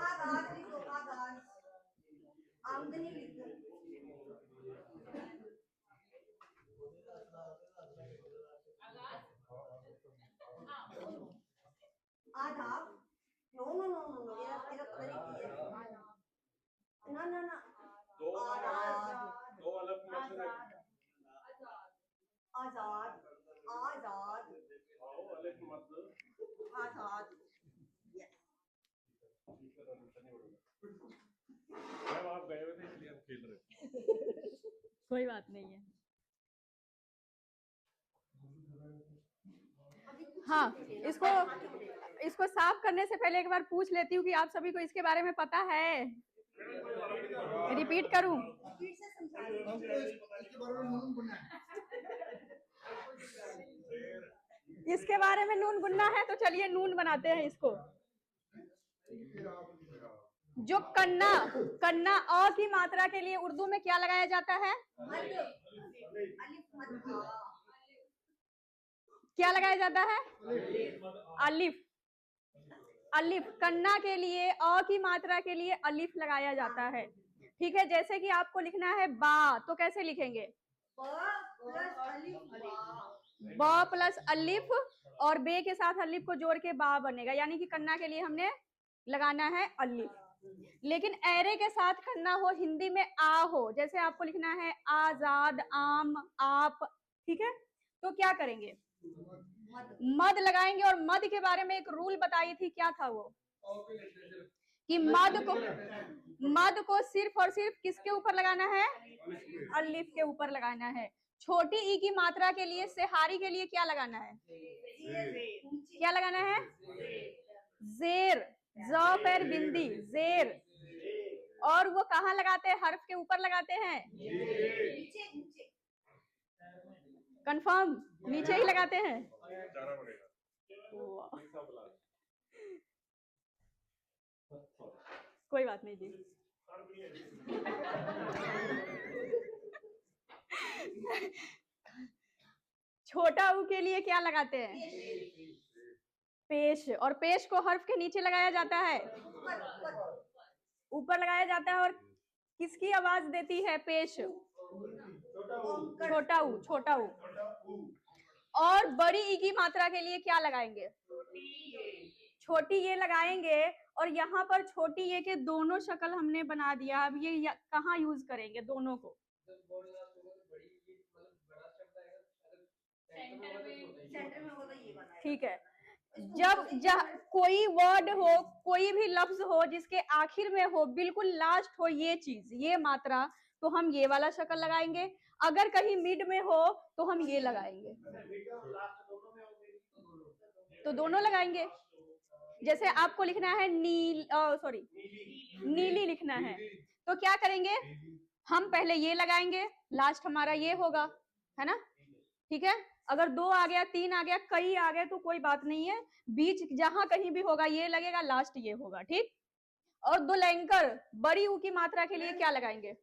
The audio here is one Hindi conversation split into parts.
आगाज लिखो, आगाज। आमदनी लिखो। आदाब। No no no no no, मेरा तेरा पता नहीं क्या है। ना ना ना, आजाद। दो अलग मत रख। आजाद, आजाद। आओ अलग मत। आजाद। जब आप गए हुए थे इसलिए हम खेल रहे थे। कोई बात नहीं है। हाँ, इसको साफ करने से पहले एक बार पूछ लेती हूँ कि आप सभी को इसके बारे में पता है। रिपीट करूँ? इसके बारे में नून गुनना है तो चलिए नून बनाते हैं इसको। जो कन्ना अ की मात्रा के लिए उर्दू में क्या लगाया जाता है? क्या लगाया जाता है? अलिफ। अलिफ कन्ना के लिए, अ की मात्रा के लिए अलिफ लगाया जाता है। ठीक है, जैसे कि आपको लिखना है बा, तो कैसे लिखेंगे? ब प्लस अलिफ और बे के साथ अलिफ को जोड़ के बा बनेगा, यानी कि कन्ना के लिए हमने लगाना है अलिफ। लेकिन ऐरे के साथ कन्ना हो, हिंदी में आ हो, जैसे आपको लिखना है आजाद, आम, आप, ठीक है, तो क्या करेंगे? मद लगाएंगे। और मद के बारे में एक रूल बताई थी, क्या था वो? कि मद को सिर्फ और सिर्फ किसके ऊपर लगाना है? अलिफ के ऊपर लगाना है। छोटी ई की मात्रा के लिए, सेहारी के लिए क्या लगाना है? क्या लगाना है? जेर। ज पैर बिंदी, जेर। और वो कहाँ लगाते हैं? हर्फ के ऊपर लगाते हैं। कंफर्म? नीचे ही लगाते हैं। कोई बात नहीं जी। छोटा ऊ के लिए क्या लगाते हैं? पेश। और पेश को हर्फ के नीचे लगाया जाता है, ऊपर लगाया जाता है। और किसकी आवाज देती है पेश? छोटा ऊ, छोटा ऊ। और बड़ी ई की मात्रा के लिए क्या लगाएंगे? छोटी ये लगाएंगे। और यहाँ पर छोटी ये के दोनों शक्ल हमने बना दिया। अब ये कहाँ यूज करेंगे दोनों को? ठीक है, जब कोई वर्ड हो, कोई भी लफ्ज हो जिसके आखिर में हो, बिल्कुल लास्ट हो ये चीज, ये मात्रा, तो हम ये वाला शक्ल लगाएंगे। अगर कहीं मिड में हो तो हम ये लगाएंगे, तो दोनों लगाएंगे। जैसे आपको लिखना है नीली लिखना है, तो क्या करेंगे? हम पहले ये लगाएंगे, लास्ट हमारा ये होगा, है ना? ठीक है, अगर 2 आ गया, 3 आ गया, कई आ गए तो कोई बात नहीं है, बीच जहां कहीं भी होगा ये लगेगा, लास्ट ये होगा। ठीक। और दुलैंकर, बड़ी ऊ की मात्रा के लिए क्या लगाएंगे?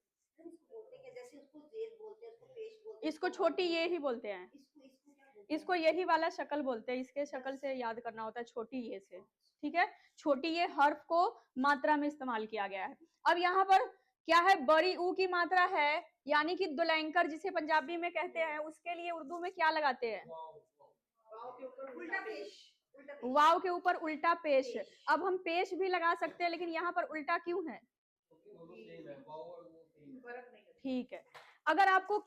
इसको छोटी ये ही बोलते हैं, इसको यही वाला शक्ल बोलते हैं, इसके शक्ल से याद करना होता है, छोटी ये से। ठीक है, छोटी ये हर्फ को मात्रा में इस्तेमाल किया गया है। अब यहाँ पर क्या है? बड़ी ऊ की मात्रा है, यानी कि दुलैंकर जिसे पंजाबी में कहते हैं, उसके लिए उर्दू में क्या लगाते हैं? वाव के ऊपर उल्टा पेश। अब हम पेश भी लगा सकते हैं, लेकिन यहाँ पर उल्टा क्यों है? ठीक है, अगर आपको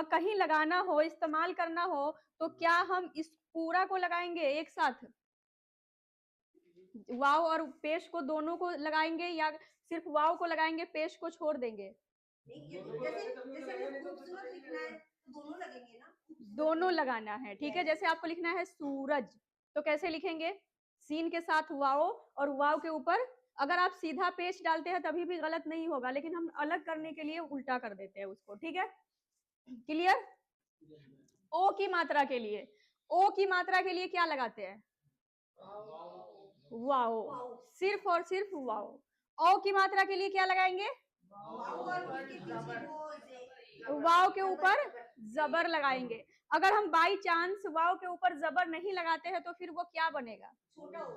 कहीं लगाना हो, इस्तेमाल करना हो, तो क्या हम इस पूरा को लगाएंगे एक साथ? वाव और पेश को दोनों को लगाएंगे, या सिर्फ वाव को लगाएंगे, पेश को छोड़ देंगे? दोनों लगेंगे ना? दोनों लगाना है। ठीक है, जैसे आपको लिखना है सूरज, तो कैसे लिखेंगे? सीन के साथ वाव, और वाव के ऊपर, अगर आप सीधा पेश डालते हैं तभी भी गलत नहीं होगा, लेकिन हम अलग करने के लिए उल्टा कर देते हैं उसको। ठीक है, क्लियर? ओ की मात्रा के लिए, ओ की मात्रा के लिए क्या लगाते हैं? वाओ, सिर्फ और सिर्फ वाओ। ओ की मात्रा के लिए क्या लगाएंगे? वाव के ऊपर जबर लगाएंगे। अगर हम बाई चांस वाव के ऊपर जबर नहीं लगाते हैं तो फिर वो क्या बनेगा? छोटा हो,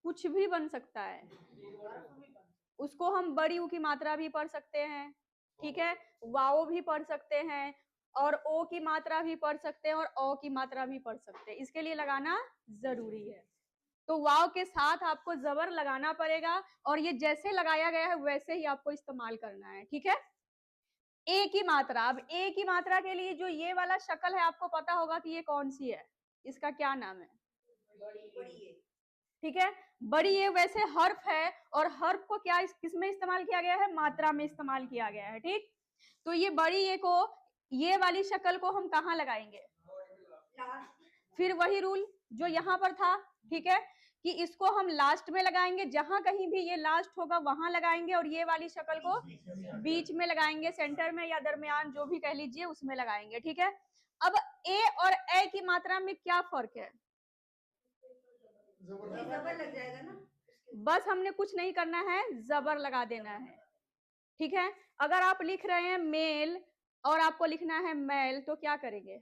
कुछ भी बन सकता है। उसको हम बड़ी ऊ की मात्रा भी पढ़ सकते हैं, ठीक है, वाओ भी पढ़ सकते हैं, और ओ की मात्रा भी पढ़ सकते हैं, और ओ की मात्रा भी पढ़ सकते हैं। इसके लिए लगाना जरूरी है। तो वाव के साथ आपको जबर लगाना पड़ेगा, और ये जैसे लगाया गया है वैसे ही आपको इस्तेमाल करना है, ठीक है। ए की मात्रा, अब ए की मात्रा के लिए जो ये वाला शक्ल है आपको पता होगा कि ये कौन सी है, इसका क्या नाम है? ठीक है, बड़ी ए वैसे हर्फ है, और हर्फ को क्या किसमें इस्तेमाल किया गया है? मात्रा में इस्तेमाल किया गया है, ठीक। तो ये बड़ी ए को, ये वाली शक्ल को हम कहाँ लगाएंगे? फिर वही रूल जो यहाँ पर था, ठीक है, कि इसको हम लास्ट में लगाएंगे, जहां कहीं भी ये लास्ट होगा वहां लगाएंगे, और ये वाली शक्ल को बीच में लगाएंगे, सेंटर में या दरमियान जो भी कह लीजिए उसमें लगाएंगे, ठीक है। अब ए और ए की मात्रा में क्या फर्क है? जबर लग जाएगा ना, बस हमने कुछ नहीं करना है, जबर लगा देना है, ठीक है। अगर आप लिख रहे हैं मेल और आपको लिखना है मैल, तो क्या करेंगे?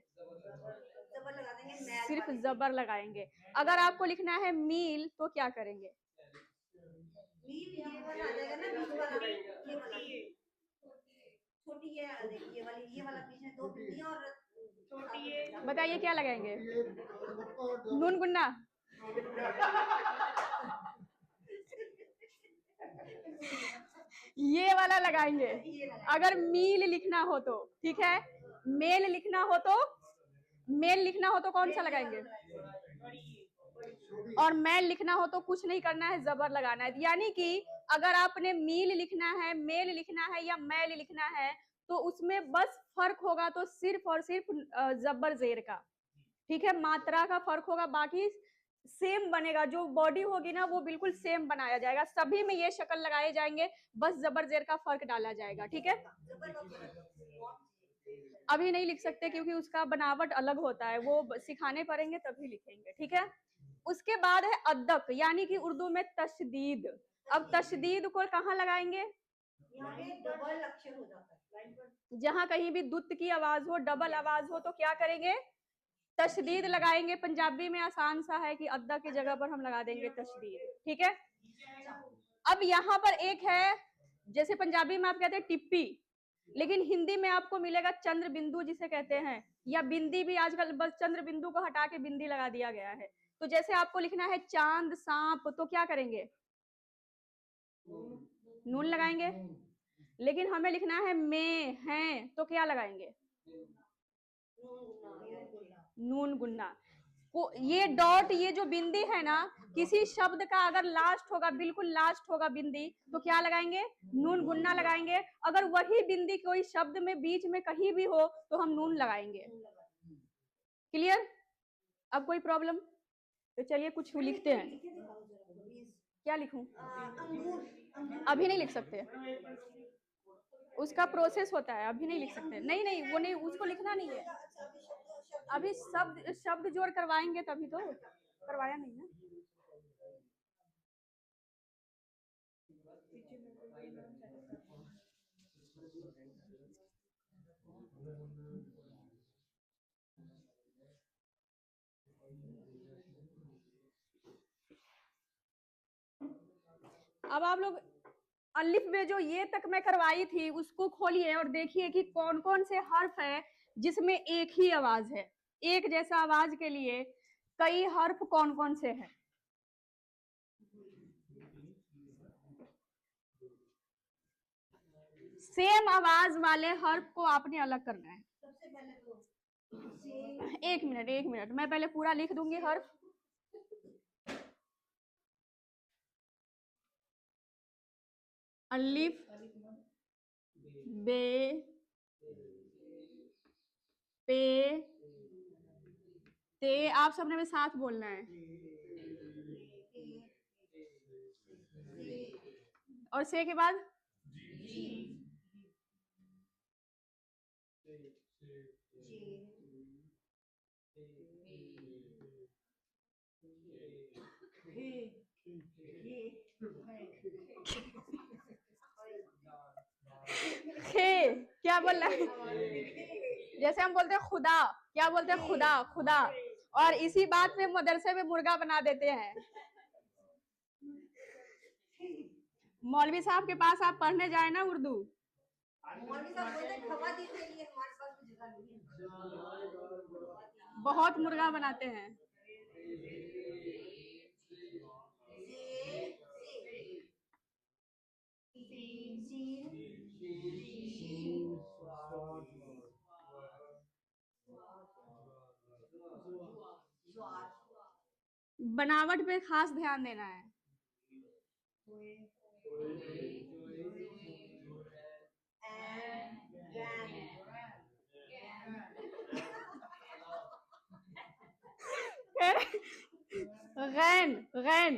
जबर लगा देंगे, मैल सिर्फ वाली जबर लगाएंगे। अगर आपको लिखना है मील, तो क्या करेंगे? मील, ये वाला आ जाएगा ना, बीच वाला, ये वाला छोटी ये आ जाएगी, ये वाला बीच में दो बिंदियां और छोटी ये, बताइए क्या लगाएंगे? नून गुन्ना? ये वाला लगाएंगे अगर मील लिखना हो तो, ठीक है। मेल लिखना हो तो, मेल लिखना हो तो कौन सा लगाएंगे? और मैल लिखना हो तो कुछ नहीं करना है, जबर लगाना है। यानी कि अगर आपने मील लिखना है, मेल लिखना है या मैल लिखना है, तो उसमें बस फर्क होगा तो सिर्फ और सिर्फ जबर जेर का, ठीक है, मात्रा का फर्क होगा, बाकी सेम बनेगा। जो बॉडी होगी ना वो बिल्कुल सेम बनाया जाएगा, सभी में ये शक्ल लगाए जाएंगे, बस जबर जेर का फर्क डाला जाएगा, ठीक है। अभी नहीं लिख सकते क्योंकि उसका बनावट अलग होता है, वो सिखाने पड़ेंगे तभी लिखेंगे, ठीक है। उसके बाद है अद्दक, यानी कि उर्दू में तशदीद। अब तशदीद को कहाँ लगाएंगे? यहाँ पे डबल अक्षर हो जाता है, जहां कहीं भी दुत्त की आवाज हो, डबल आवाज हो, तो क्या करेंगे? तशदीद लगाएंगे। पंजाबी में आसान सा है कि अद्दा की जगह पर हम लगा देंगे तशदीद, ठीक है। अब यहाँ पर एक है, जैसे पंजाबी में आप कहते हैं टिप्पी, लेकिन हिंदी में आपको मिलेगा चंद्र बिंदु जिसे कहते हैं, या बिंदी भी आजकल बस चंद्र बिंदु को हटा के बिंदी लगा दिया गया है। तो जैसे आपको लिखना है चांद सांप, तो क्या करेंगे? नून लगाएंगे। लेकिन हमें लिखना है में है, तो क्या लगाएंगे? नून गुन्ना। ये डॉट, ये जो बिंदी है ना, किसी शब्द का अगर लास्ट होगा, बिल्कुल लास्ट होगा बिंदी, तो क्या लगाएंगे? नून गुन्ना लगाएंगे। अगर वही बिंदी कोई शब्द में बीच में कहीं भी हो तो हम नून लगाएंगे। क्लियर? अब कोई प्रॉब्लम? तो चलिए कुछ लिखते हैं। क्या लिखूं? अभी नहीं लिख सकते, उसका प्रोसेस होता है, अभी नहीं लिख सकते। नहीं नहीं, वो नहीं, उसको लिखना नहीं है अभी। शब्द जोड़ करवाएंगे तभी तो, करवाया नहीं ना। अब आप लोग अलिफ में जो ये तक मैं करवाई थी उसको खोलिए और देखिए कि कौन कौन से हर्फ है जिसमें एक ही आवाज है। एक जैसा आवाज के लिए कई हर्फ कौन कौन से हैं? सेम आवाज वाले हर्फ को आपने अलग करना है। सबसे पहले तो एक मिनट, मैं पहले पूरा लिख दूंगी हर्फ। अलिफ, बे, पे, ते, आप सबने में साथ बोलना है। और से के बाद खे, क्या क्या बोल रहे हैं? जैसे हम बोलते हैं खुदा, क्या बोलते हैं? खुदा, खुदा। और इसी बात पे मदरसे में मुर्गा बना देते हैं। मौलवी साहब के पास आप पढ़ने जाए ना उर्दू, मौलवी साहब बोलते हैं खवातीन के लिए हमारे पास कोई जगह नहीं है। बहुत मुर्गा बनाते हैं। बनावट पे खास ध्यान देना है। गैन, गैन,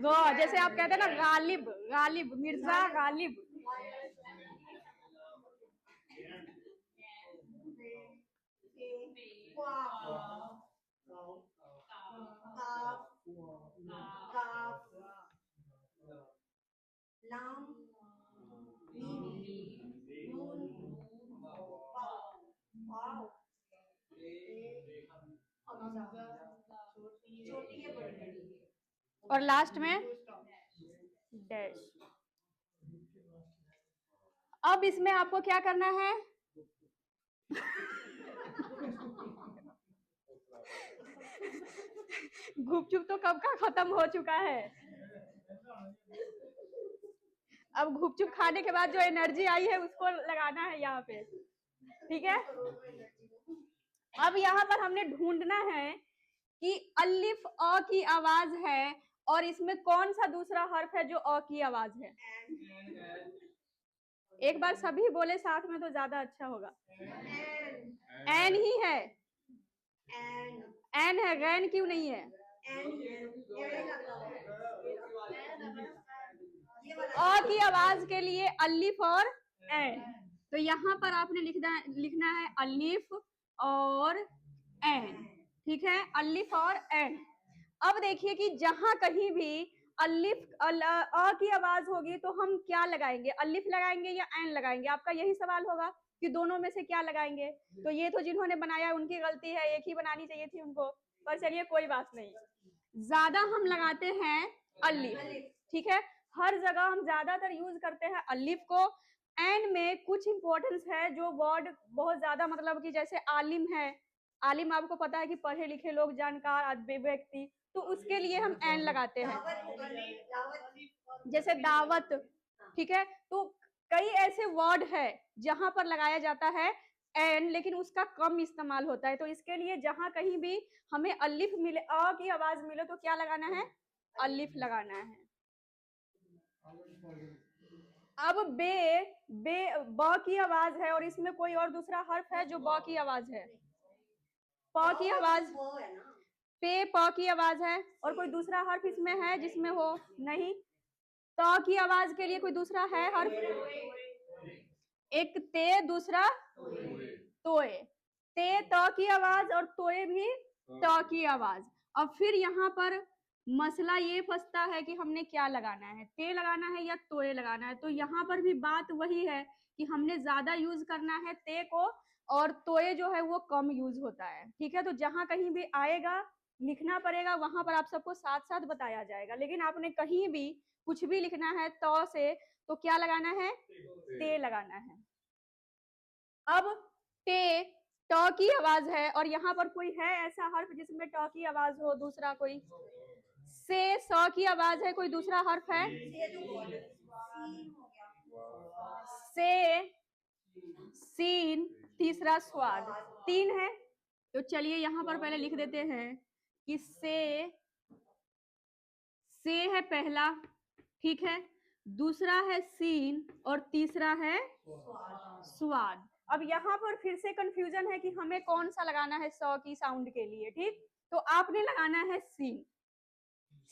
गो, जैसे आप कहते हैं ना गालिब, गालिब, मिर्जा गालिब। और लास्ट में डैश। अब इसमें आपको क्या करना है? गुपचुप तो कब का खत्म हो चुका है। अब गुपचुप खाने के बाद जो एनर्जी आई है उसको लगाना है यहाँ पे, ठीक है। अब यहाँ पर हमने ढूंढना है कि अलिफ अ की आवाज है और इसमें कौन सा दूसरा हर्फ है जो अ की आवाज है। एक बार सभी बोले साथ में तो ज्यादा अच्छा होगा। एन ही है, एन है, गैन क्यों नहीं है? अ की आवाज के लिए अलिफ और एन, तो यहाँ पर आपने लिखना है अलिफ और एन, ठीक है, अलिफ और एन। अब देखिए कि जहां कहीं भी अलिफ अ की आवाज होगी तो हम क्या लगाएंगे, अलिफ लगाएंगे या एन लगाएंगे? आपका यही सवाल होगा कि दोनों में से क्या लगाएंगे। तो ये तो जिन्होंने बनाया उनकी गलती है, एक ही बनानी चाहिए थी उनको, पर चलिए कोई बात नहीं। ज्यादा हम लगाते हैं अलिफ, ठीक है, हर जगह हम ज्यादातर यूज करते हैं अलिफ को। एन में कुछ इंपॉर्टेंस है जो वर्ड बहुत ज्यादा, मतलब कि जैसे आलिम है, आलिम आपको पता है कि पढ़े लिखे लोग, जानकार व्यक्ति, तो उसके लिए हम एन लगाते हैं। जैसे दावत, ठीक है, तो कई ऐसे वर्ड है जहां पर लगाया जाता है एन, लेकिन उसका कम इस्तेमाल होता है। तो इसके लिए जहां कहीं भी हमें अलिफ मिले, अ की आवाज मिले, तो क्या लगाना है? अलिफ लगाना है। अब ब की आवाज है और इसमें कोई और दूसरा हर्फ है जो ब की आवाज है। प की आवाज, पे प की आवाज है और कोई दूसरा हर्फ इसमें है जिसमें हो? नहीं। त की आवाज के लिए कोई दूसरा है हर्फ? एक ते, दूसरा तोए। ते त की आवाज और तोए भी त की आवाज। अब फिर यहाँ पर मसला ये फंसता है कि हमने क्या लगाना है, ते लगाना है या तोए लगाना है। तो यहाँ पर भी बात वही है कि हमने ज्यादा यूज करना है ते को और तोए जो है वो कम यूज होता है, ठीक है। तो जहां कहीं भी आएगा लिखना पड़ेगा, वहां पर आप सबको साथ साथ बताया जाएगा। लेकिन आपने कहीं भी कुछ भी लिखना है तो से, तो क्या लगाना है? ते लगाना है। अब टे ट की आवाज है और यहाँ पर कोई है ऐसा हर्फ जिसमें ट की आवाज हो दूसरा कोई? से स की आवाज है, कोई दूसरा हर्फ है? से, सीन, तीसरा स्वाद, तीन है। तो चलिए यहाँ पर पहले लिख देते हैं कि से है पहला, ठीक है, दूसरा है सीन और तीसरा है स्वाद। अब यहाँ पर फिर से कंफ्यूजन है कि हमें कौन सा लगाना है स की साउंड के लिए, ठीक। तो आपने लगाना है सीन।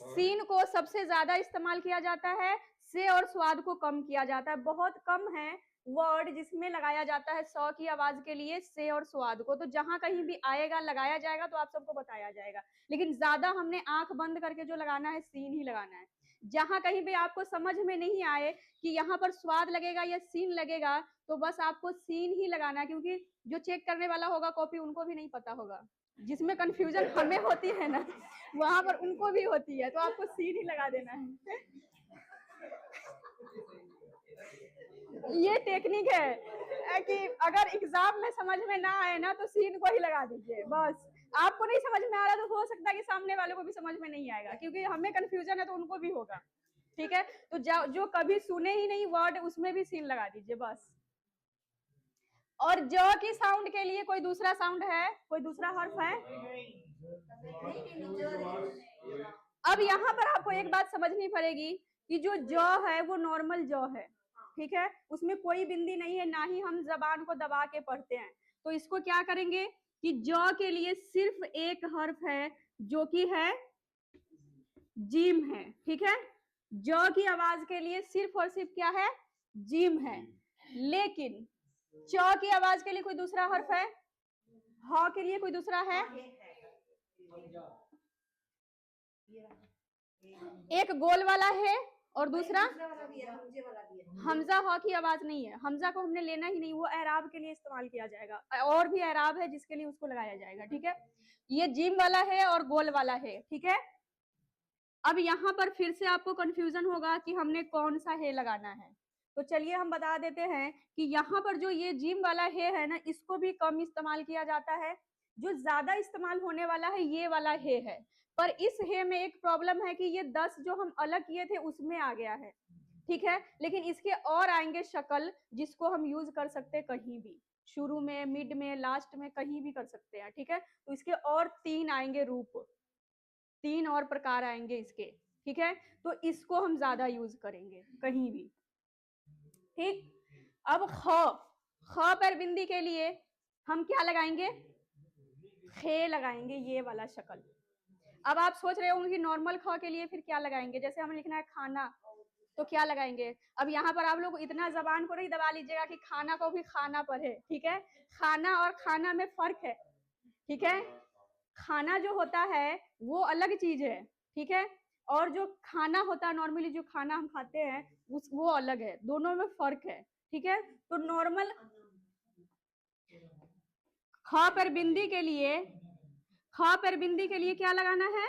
सीन को सबसे ज्यादा इस्तेमाल किया जाता है, से और स्वाद को कम किया जाता है। बहुत कम है वर्ड जिसमें लगाया जाता है स की आवाज के लिए से और स्वाद को। तो जहां कहीं भी आएगा लगाया जाएगा तो आप सबको बताया जाएगा, लेकिन ज्यादा हमने आंख बंद करके जो लगाना है सीन ही लगाना है। जहां कहीं भी आपको समझ में नहीं आए कि यहाँ पर स्वाद लगेगा या सीन लगेगा, तो बस आपको सीन ही लगाना है, क्योंकि जो चेक करने वाला होगा कॉपी, उनको भी नहीं पता होगा। जिसमें कंफ्यूजन हमें होती है ना, वहां पर उनको भी होती है, तो आपको सीन ही लगा देना है। ये टेक्निक है कि अगर एग्जाम में समझ में ना आए ना, तो सीन को ही लगा दीजिए बस। आपको नहीं समझ में आ रहा तो हो सकता है कि सामने वाले को भी समझ में नहीं आएगा, क्योंकि हमें कंफ्यूजन है तो उनको भी होगा। ठीक है, तो जो कभी सुने ही नहीं वर्ड, उसमें भी सीन लगा दीजिए बस। और ज की साउंड के लिए कोई दूसरा साउंड है, कोई दूसरा हर्फ है? अब यहाँ पर आपको एक बात समझनी पड़ेगी कि जो ज है वो नॉर्मल ज है, ठीक है, उसमें कोई बिंदी नहीं है, ना ही हम जबान को दबा के पढ़ते हैं। तो इसको क्या करेंगे कि ज के लिए सिर्फ एक हर्फ है जो कि है जीम है, ठीक है। ज की आवाज के लिए सिर्फ और सिर्फ क्या है? जीम है। लेकिन च की आवाज के लिए कोई दूसरा हर्फ है? ह के लिए कोई दूसरा है? एक गोल वाला है और दूसरा हमजा। ह की आवाज नहीं है, हमजा को हमने लेना ही नहीं, वो एराब के लिए इस्तेमाल किया जाएगा। और भी एराब है जिसके लिए उसको लगाया जाएगा, ठीक है। ये जीम वाला है और गोल वाला है, ठीक है। अब यहाँ पर फिर से आपको कंफ्यूजन होगा कि हमने कौन सा है लगाना है, तो चलिए हम बता देते हैं कि यहाँ पर जो ये जिम वाला है ना, इसको भी कम इस्तेमाल किया जाता है। जो ज्यादा इस्तेमाल होने वाला है ये वाला है। पर इस हे में एक प्रॉब्लम है कि ये 10 जो हम अलग किए थे उसमें आ गया है, ठीक है। लेकिन इसके और आएंगे शक्ल जिसको हम यूज कर सकते हैं कहीं भी, शुरू में, मिड में, लास्ट में, कहीं भी कर सकते हैं, ठीक है। तो इसके और 3 आएंगे रूप, 3 और प्रकार आएंगे इसके, ठीक है। तो इसको हम ज्यादा यूज करेंगे कहीं भी, ठीक। अब ख पर बिंदी के लिए हम क्या लगाएंगे? खे लगाएंगे, ये वाला शक्ल। अब आप सोच रहे होंगे कि नॉर्मल ख के लिए फिर क्या लगाएंगे? जैसे हमें लिखना है खाना, तो क्या लगाएंगे? अब यहाँ पर आप लोग इतना जबान को नहीं दबा लीजिएगा कि खाना को भी खाना पर है, ठीक है। खाना और खाना में फर्क है, ठीक है। खाना जो होता है वो अलग चीज है, ठीक है। और जो खाना होता है नॉर्मली, जो खाना हम खाते हैं वो अलग है, दोनों में फर्क है, ठीक है। तो नॉर्मल ख पर बिंदी के लिए, ख पर बिंदी के लिए क्या लगाना है?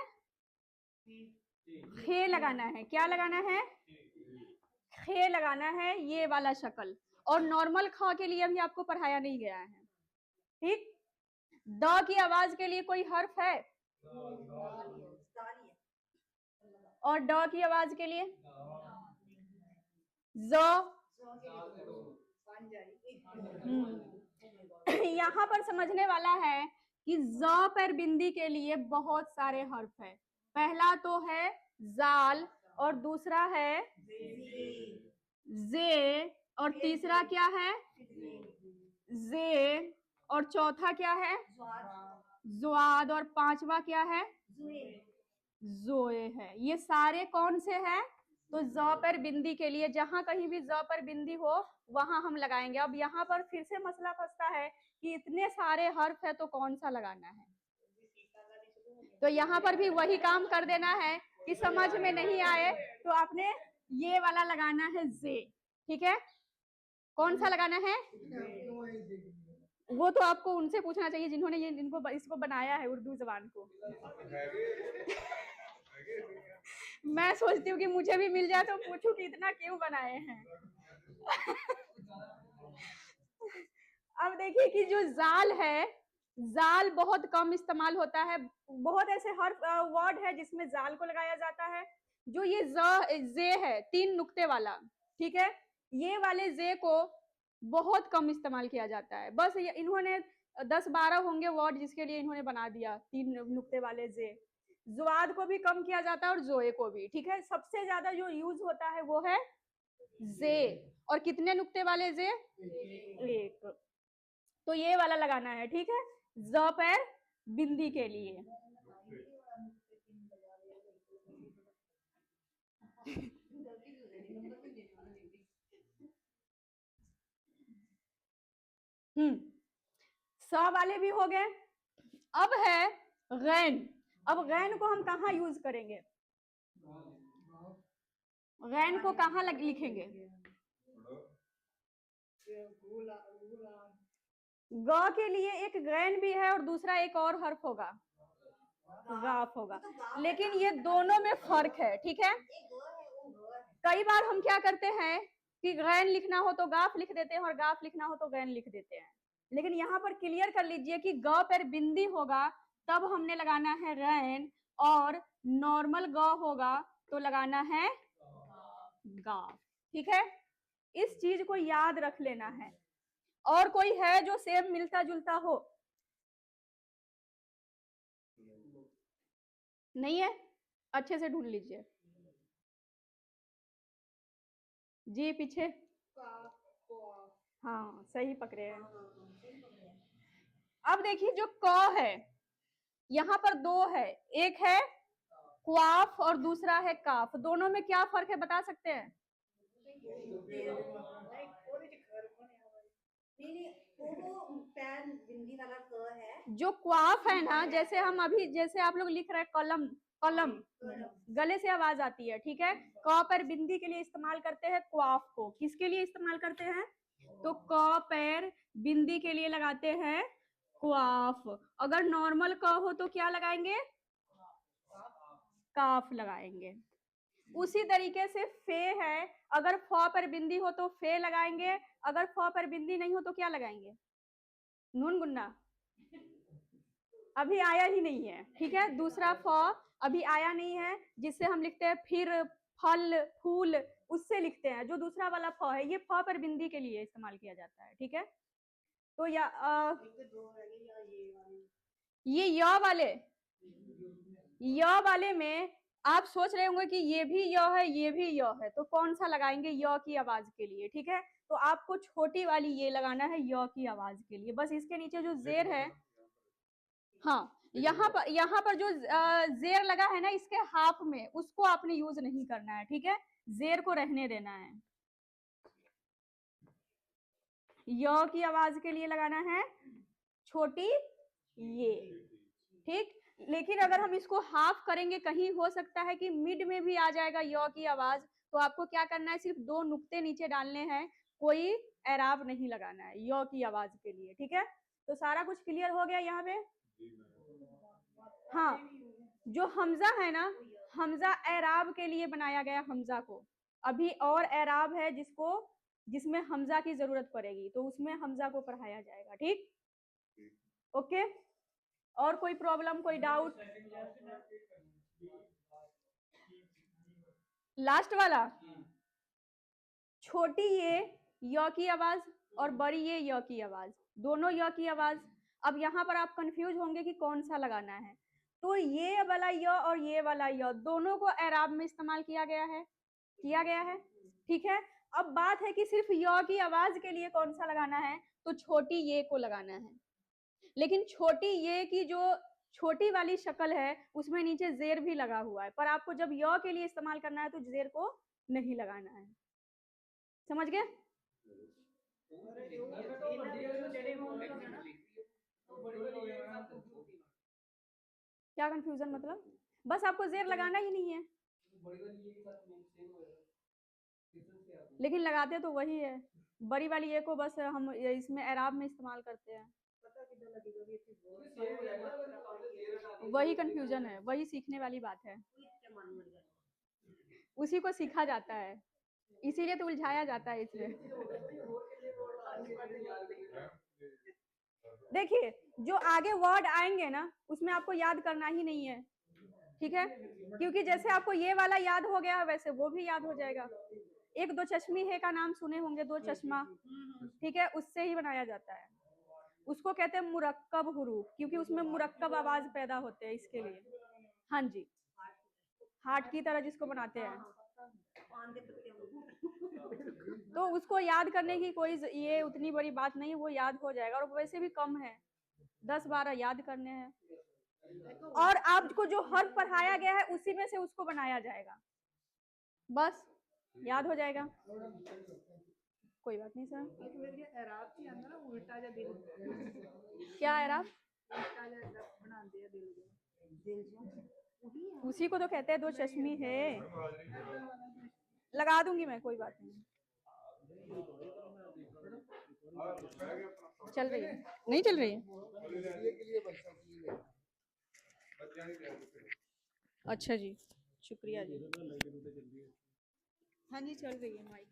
खे लगाना है। क्या लगाना है? खे लगाना है, ये वाला शक्ल। और नॉर्मल ख के लिए अभी आपको पढ़ाया नहीं गया है, ठीक। द की आवाज के लिए कोई हर्फ है? और ड की आवाज के लिए ज। यहाँ पर समझने वाला है कि ज पर बिंदी के लिए बहुत सारे हर्फ है। पहला तो है जाल, और दूसरा है जे, और तीसरा क्या है? जे, और चौथा क्या है? ज्वाद, और पांचवा क्या है? जोए है। ये सारे कौन से हैं? तो ज पर बिंदी के लिए जहां कहीं भी ज पर बिंदी हो वहां हम लगाएंगे। अब यहाँ पर फिर से मसला फंसता है कि इतने सारे हर्फ है तो कौन सा लगाना है। तो यहाँ पर भी वही काम कर देना है कि समझ में नहीं आए तो आपने ये वाला लगाना है जे, ठीक है। कौन सा लगाना है? वो तो आपको उनसे पूछना चाहिए जिन्होंने इनको इसको बनाया है उर्दू जबान को। मैं सोचती हूँ कि मुझे भी मिल जाए तो पूछूं कि इतना क्यों बनाए हैं। अब देखिए कि जो जाल है, जाल बहुत कम इस्तेमाल होता है। बहुत ऐसे हर वर्ड है जिसमें जाल को लगाया जाता है। जो ये जे है 3 नुक्ते वाला, ठीक है, ये वाले जे को बहुत कम इस्तेमाल किया जाता है। बस इन्होंने 10-12 होंगे वर्ड जिसके लिए इन्होंने बना दिया 3 नुक्ते वाले जे। जुआद को भी कम किया जाता है और जोए को भी, ठीक है। सबसे ज्यादा जो यूज होता है वो है जे। और कितने नुक्ते वाले जे? एक। तो ये वाला लगाना है, ठीक है, ज पर बिंदी के लिए। स वाले भी हो गए। अब है गैन। अब गैन को हम कहाँ यूज करेंगे? गैन को कहाँ लिखेंगे? ग के लिए एक गैन भी है और दूसरा एक और हर्फ होगा, गाफ होगा, लेकिन ये दोनों में फर्क है, ठीक है। कई बार हम क्या करते हैं कि गैन लिखना हो तो गाफ लिख देते हैं और गाफ लिखना हो तो गैन लिख देते हैं, लेकिन यहाँ पर क्लियर कर लीजिए कि ग पर बिंदी होगा तब हमने लगाना है गैन, और नॉर्मल ग होगा तो लगाना है गाफ, ठीक है। इस चीज को याद रख लेना है। और कोई है जो सेम मिलता जुलता हो? नहीं है? अच्छे से ढूंढ लीजिए जी, पीछे। हाँ, सही पकड़े हैं। अब देखिए जो क है, यहाँ पर दो है, एक है क्वाफ और दूसरा है काफ, दोनों में क्या फर्क है बता सकते हैं? जो क्वाफ है ना, जैसे हम अभी जैसे आप लोग लिख रहे हैं कलम, कलम गले से आवाज आती है, ठीक है। क पर बिंदी के लिए इस्तेमाल करते हैं क्वाफ को, किसके लिए इस्तेमाल करते हैं? तो क पर बिंदी के लिए लगाते हैं क्वाफ। अगर नॉर्मल क हो तो क्या लगाएंगे? काफ लगाएंगे। उसी तरीके से फे है, अगर फ पर बिंदी हो तो फे लगाएंगे, अगर फ पर बिंदी नहीं हो तो क्या लगाएंगे? नून गुन्ना अभी आया ही नहीं है, ठीक है। दूसरा फ अभी आया नहीं है, जिससे हम लिखते हैं फिर, फल, फूल, उससे लिखते हैं। जो दूसरा वाला फ है ये फ पर बिंदी के लिए इस्तेमाल किया जाता है, ठीक है। तो ये य वाले में आप सोच रहे होंगे कि ये भी य है ये भी य है, तो कौन सा लगाएंगे य की आवाज के लिए, ठीक है। तो आपको छोटी वाली ये लगाना है य की आवाज के लिए, बस इसके नीचे जो जेर है, हाँ, यहाँ पर जो जेर लगा है ना इसके हाफ में, उसको आपने यूज नहीं करना है, ठीक है। जेर को रहने देना है। य की आवाज के लिए लगाना है छोटी ये, ठीक। लेकिन अगर हम इसको हाफ करेंगे, कहीं हो सकता है कि मिड में भी आ जाएगा य की आवाज, तो आपको क्या करना है, सिर्फ दो नुक्ते नीचे डालने हैं, कोई एराब नहीं लगाना है य की आवाज के लिए, ठीक है। तो सारा कुछ क्लियर हो गया यहाँ पे। हाँ, जो हमजा है ना, हमजा एराब के लिए बनाया गया हमजा को, अभी और एराब है जिसमें हमजा की जरूरत पड़ेगी, तो उसमें हमजा को पढ़ाया जाएगा, ठीक। ओके, और कोई प्रॉब्लम, कोई डाउट? लास्ट वाला छोटी ये य की आवाज और बड़ी ये य की आवाज, दोनों य की आवाज। अब यहाँ पर आप कंफ्यूज होंगे कि कौन सा लगाना है, तो ये वाला य और ये वाला य दोनों को एराब में इस्तेमाल किया गया है, ठीक है। अब बात है कि सिर्फ य की आवाज के लिए कौन सा लगाना है, तो छोटी ये को लगाना है। लेकिन छोटी ये की जो छोटी वाली शक्ल है उसमें नीचे जेर भी लगा हुआ है, पर आपको जब य के लिए इस्तेमाल करना है तो जेर को नहीं लगाना है, समझ गए? क्या कंफ्यूजन मतलब? बस आपको जेर लगाना ही नहीं है, लेकिन लगाते तो वही है, बड़ी वाली ये को बस हम इसमें एराब में इस्तेमाल करते हैं। वही कंफ्यूजन है, वही सीखने वाली बात है, उसी को सीखा जाता है, इसीलिए तो उलझाया जाता है इसमें। देखिए जो आगे वर्ड आएंगे ना उसमें आपको याद करना ही नहीं है, ठीक है, क्योंकि जैसे आपको ये वाला याद हो गया वैसे वो भी याद हो जाएगा। एक दो चश्मी है का नाम सुने होंगे, दो चश्मा, ठीक है, उससे ही बनाया जाता है, उसको कहते हैं मुरक्कब हुरूफ, क्योंकि उसमें मुरक्कब आवाज पैदा होते हैं, इसके लिए। हाँ जी, हार्ट की तरह जिसको बनाते हैं, तो उसको याद करने की कोई ये उतनी बड़ी बात नहीं, वो याद हो जाएगा, और वैसे भी कम है, 10-12 याद करने हैं, और आपको जो हर्फ पढ़ाया गया है उसी में से उसको बनाया जाएगा, बस याद हो जाएगा, कोई बात नहीं सर। क्या एराब? उसी को तो कहते हैं दो चश्मी है। लगा दूंगी मैं, कोई बात नहीं। चल रही है, नहीं चल रही है? अच्छा जी, शुक्रिया जी। हाँ जी, चल रही है माइक।